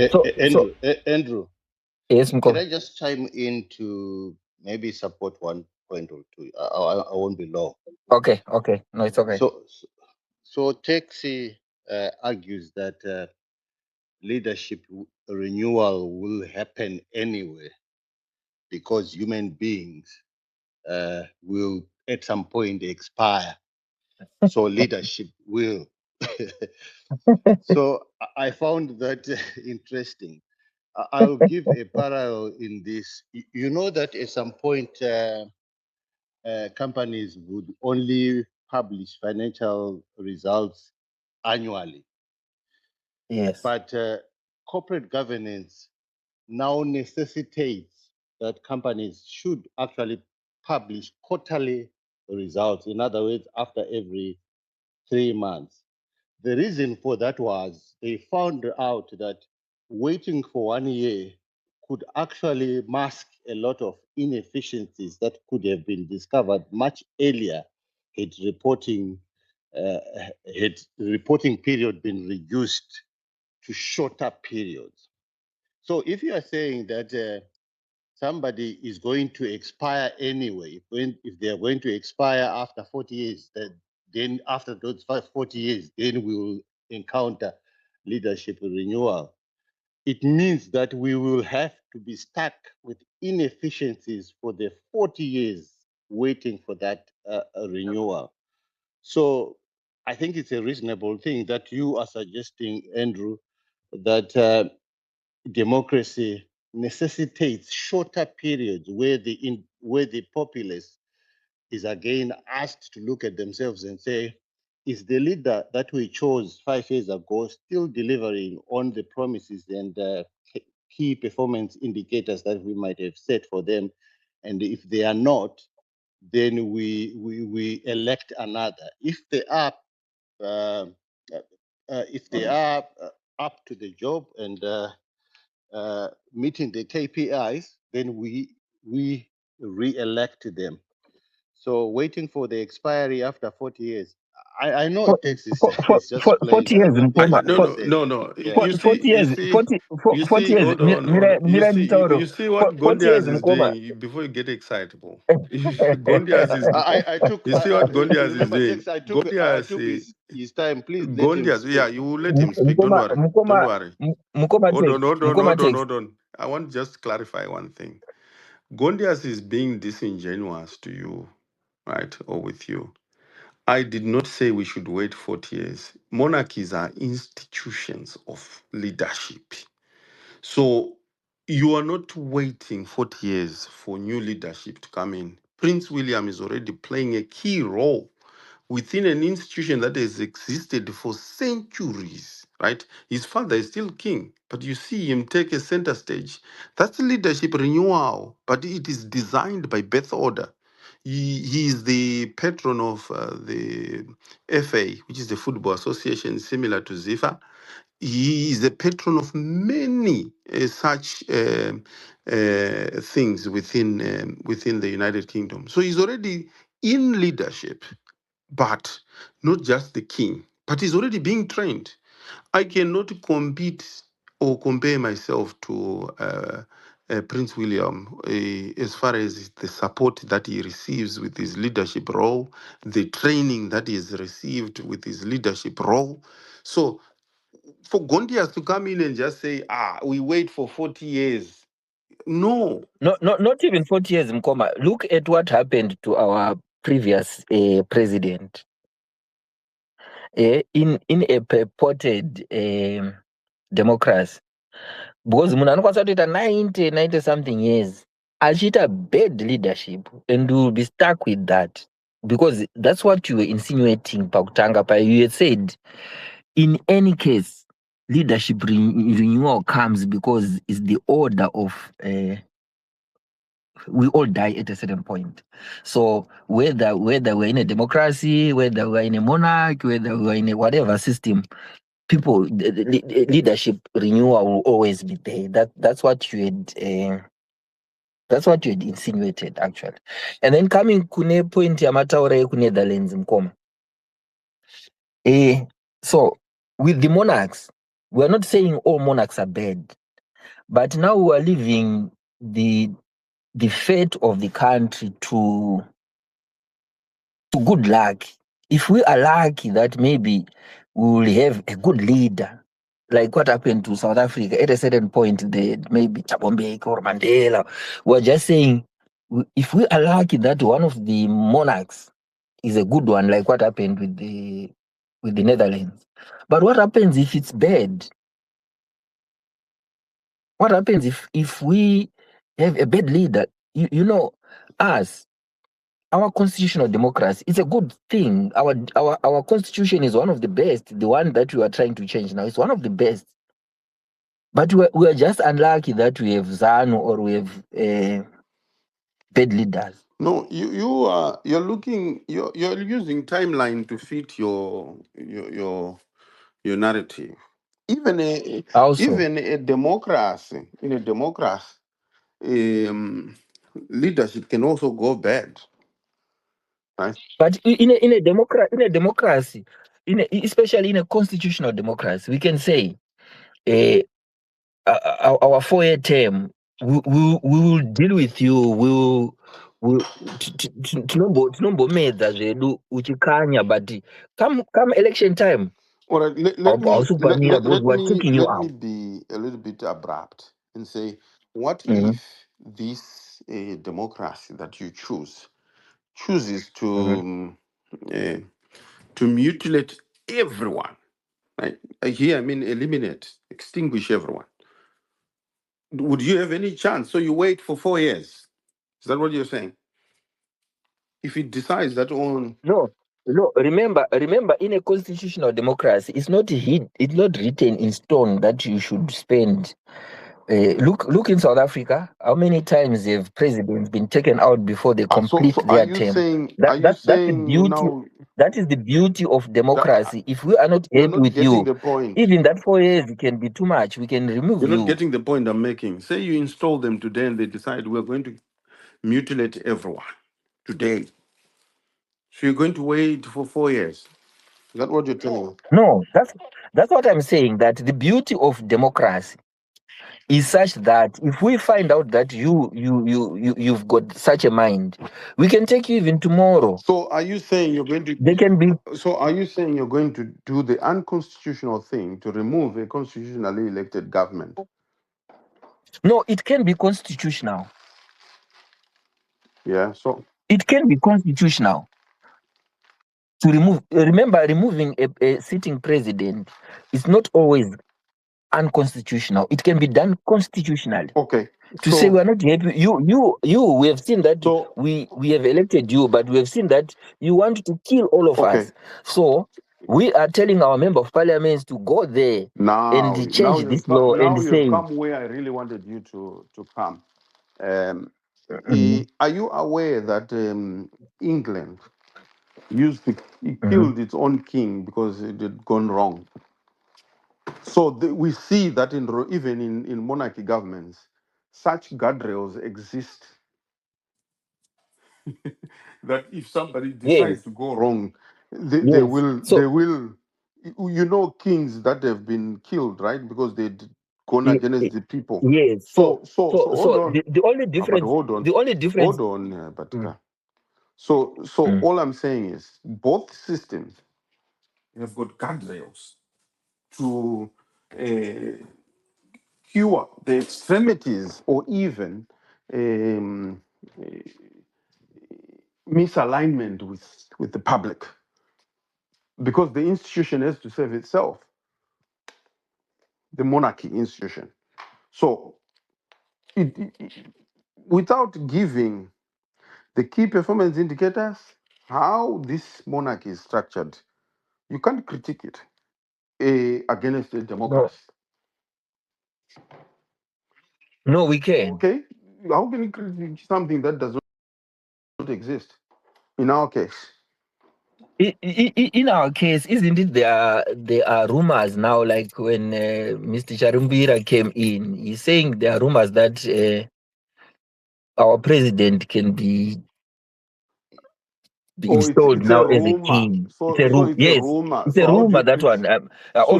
So Andrew, yes, can Mkoma. I just chime in to maybe support one point or two? I won't be long. Okay, no, it's okay. So Taxi argues that leadership renewal will happen anyway because human beings will at some point expire. So leadership will. So I found that interesting. I'll give a parallel in this. You know that at some point, companies would only publish financial results annually, Yes. but corporate governance now necessitates that companies should actually publish quarterly results. In other words, after every 3 months. The reason for that was they found out that waiting for 1 year could actually mask a lot of inefficiencies that could have been discovered much earlier had reporting uh, had reporting period been reduced to shorter periods. So if you are saying that somebody is going to expire anyway, if they are going to expire after 40 years, then after those 40 years, then we will encounter leadership renewal. It means that we will have to be stuck with inefficiencies for the 40 years waiting for that renewal. So I think it's a reasonable thing that you are suggesting, Andrew, that democracy necessitates shorter periods where the populace is again asked to look at themselves and say, is the leader that we chose 5 years ago still delivering on the promises and key performance indicators that we might have set for them? And if they are not, then we elect another. Uh, if they are up to the job and meeting the KPIs, then we re-elect them. So waiting for the expiry after 40 years, I know For, it takes this for, it's just plain, 40 years, it Mkoma. makes No, sense. no, no. Yeah. You 40 see, you years, see, 40 years. hold on, hold on. Mira, You see what 40 years, Gondias is Mkoma. doing before you get excitable. Gondias is, I took you see what Gondias is remember doing? text I Gondias, took his time. Please let him Gondias, yeah, speak. you will let him speak. Don't worry. Don't worry. Mkoma Hold on, takes. hold on, Mkoma hold on, takes. hold on. I want to just clarify one thing. Gondias is being disingenuous to you, right? Or with you. I did not say we should wait 40 years. Monarchies are institutions of leadership. So you are not waiting 40 years for new leadership to come in. Prince William is already playing a key role within an institution that has existed for centuries, right? His father is still king, but you see him take a center stage. That's leadership renewal, but it is designed by birth order. He is the patron of the FA, which is the Football Association, similar to ZIFA. He is a patron of many such things within the United Kingdom. So he's already in leadership, but not just the king, but he's already being trained. I cannot compete or compare myself to Prince William as far as the support that he receives with his leadership role, the training that he has received with his leadership role. So for Gondias to come in and just say, we wait for 40 years. No. Not even 40 years, Mkoma. Look at what happened to our previous president. In a purported democracy. Because munhu anokwanisa kutoita 90 something years achiita bad leadership and you will be stuck with that. Because that's what you were insinuating pakutanga pa. You had said, in any case, leadership renewal comes because it's the order of we all die at a certain point. So whether we're in a democracy, whether we're in a monarch, whether we're in a whatever system, people, the leadership renewal will always be there. That's what you had. That's what you had insinuated, actually. And then coming kune point yamataura ku Netherlands, Mkoma. So with the monarchs, We are not saying all monarchs are bad, but now we are leaving the fate of the country to good luck. If we are lucky that maybe we will have a good leader, like what happened to South Africa at a certain point, maybe Thabo Mbeki or Mandela, we're just saying, if we are lucky that one of the monarchs is a good one, like what happened with the Netherlands. But what happens if it's bad? What happens if we have a bad leader? You know, us, our constitutional democracy, it's a good thing. Our constitution is one of the best. The one that we are trying to change now is one of the best. But we're just unlucky that we have ZANU or we have bad leaders. No, you're looking you're using timeline to fit your narrative. Even a Also, even a democracy in a democracy, um, leadership can also go bad, right? but in a democracy, especially in a constitutional democracy, we can say uh, our 4-year term, we will deal with you. Tinombomedza zvedu uchikanya, but come election time, All right, hausukupamira because we are taking you let me out. be a little bit abrupt and say, what Mhm, if this democracy that you chooses mhm. uh, to mutilate everyone? Right? Here, I mean, eliminate, extinguish everyone. Would you have any chance? So you wait for 4 years. Is that what you're saying? If it decides that on No. Remember, in a constitutional democracy, it's not written in stone that you should spend. Look in South Africa. How many times have presidents been taken out before they complete so their term? are you That's the saying beauty. now That is the beauty of that democracy. If we are not you're happy not with getting you, the point? even that 4 years can be too much. We can remove You're not you. getting the point I'm making. Say you install them today and they decide we're going to mutilate everyone today. So you're going to wait for 4 years. Is that what you're telling me? No, that's what I'm saying. That the beauty of democracy is such that if we find out that you've got such a mind, we can take you even tomorrow. So are you saying you're going to They can be are you saying you're going to do the unconstitutional thing to remove a constitutionally elected government? no, it can be constitutional. Yeah. So It can be constitutional to remove. Remember, removing a sitting president is not always unconstitutional. It can be done constitutionally. okay. To say So we're not happy, we have seen that so we have elected you, but we have seen that you want to kill all of okay. us. So we are telling our member of parliament to go there and change this law Now and you've say, come where I really wanted you to come. Um, mhm, are you aware that England used to it mhm. killed its own king because it had gone wrong? So we see that even in monarchy governments, such guardrails exist that if somebody decides Yes, to go wrong, yes. they So will. You know, kings that have been killed, right? Because they'd gone y- against y- the people. yes, So hold on, the only but difference, the only difference. hold on, Mm, but so mm. all I'm saying is both systems have got guardrails to uh, cure the extremities or even um, misalignment with the public, because the institution has to serve itself, the monarchy institution. So without giving the key performance indicators, how this monarchy is structured, you can't critique it against a No, democracy. no, we can. Okay, how can you critique something that does not exist? In our case, In our case, isn't it there are rumors now, like when Mr. Charumbira came in, he's saying there are rumors that our president can be oh, installed it's a now as a rumor. king. It's So a so rumor. it's a Yes, rumor. it's a So how do rumor, you that one.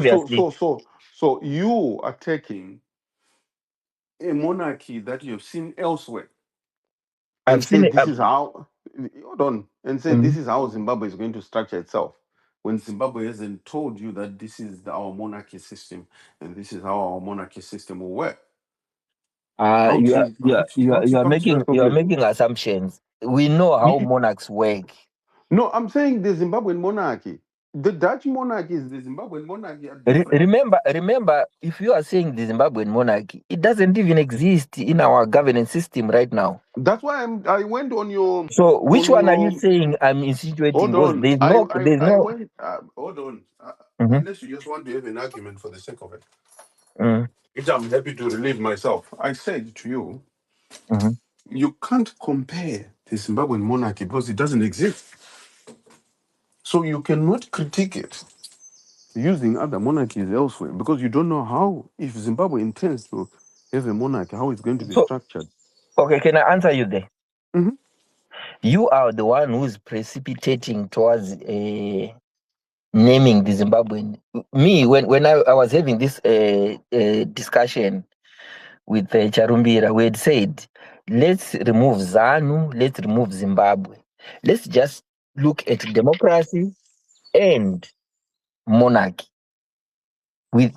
so so Obviously. so so So you are taking a monarchy that you've seen elsewhere and I've seen say it. this is how, hold on, and say this Mhm. is how Zimbabwe is going to structure itself. When Zimbabwe hasn't told you that this is our monarchy system and this is how our monarchy system will work. How You do are you you are you how are do you you are come to making that you are conclusion? making assumptions. We know how monarchs work. No, I'm saying the Zimbabwean monarchy. The Dutch monarchy is the Zimbabwean monarchy are different. Remember, if you are saying the Zimbabwean monarchy, it doesn't even exist in our governance system right now. That's why I went So, which on one are you your saying I'm insinuating? hold Because on. there's I no. went hold on. Mhm, Unless you just want to have an argument for the sake of it, mhm, which I'm happy to relieve myself. I said to you, mhm. you can't compare the Zimbabwean monarchy because it doesn't exist. So you cannot critique it using other monarchies elsewhere because you don't know how, if Zimbabwe intends to have a monarchy, how it's going to be So, structured. okay, can I answer you there? Mhm. You are the one who's precipitating towards naming the Zimbabwean. Me, when I was having this discussion with Charumbira, we had said, let's remove ZANU, let's remove Zimbabwe. Let's just look at democracy and monarchy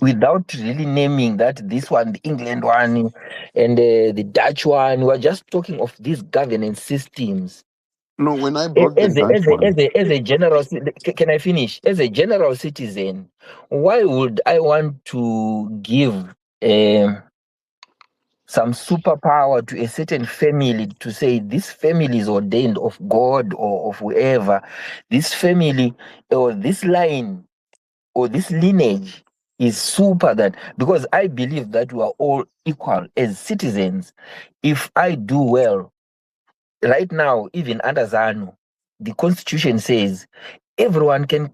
without really naming that this one, the England one, and the Dutch one. We're just talking of these governance systems. No, when I brought the Dutch one, As a general, can I finish? As a general citizen, why would I want to give um some superpower to a certain family to say this family is ordained of God or of whoever? This family or this line or this lineage is super, that because I believe that we are all equal as citizens. If I do well right now, even under ZANU, the constitution says everyone can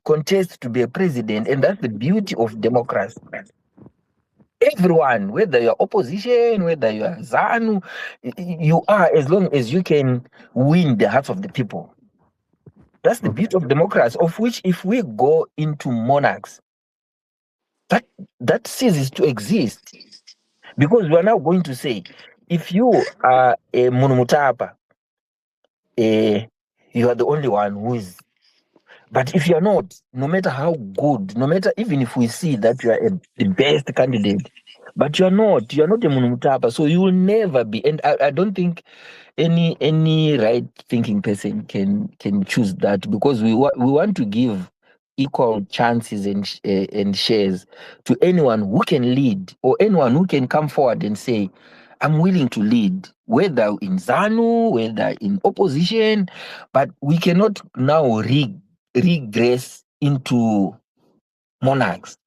contest to be a president, and that's the beauty of democracy. Everyone, whether you're opposition, whether you are ZANU, you are, as long as you can win the hearts of the people. That's the okay. beauty of democracy, of which if we go into monarchs, that ceases to exist. Because we are now going to say, if you are a Munumutapa, you are the only one who is. But if you're not, no matter how good, no matter even if we see that you are the best candidate, but you're not a Munumutapa, so you will never be. And I don't think any right thinking person can choose that, because we want to give equal chances and shares to anyone who can lead, or anyone who can come forward and say, I'm willing to lead, whether in ZANU, whether in opposition. But we cannot now regress into monarchs.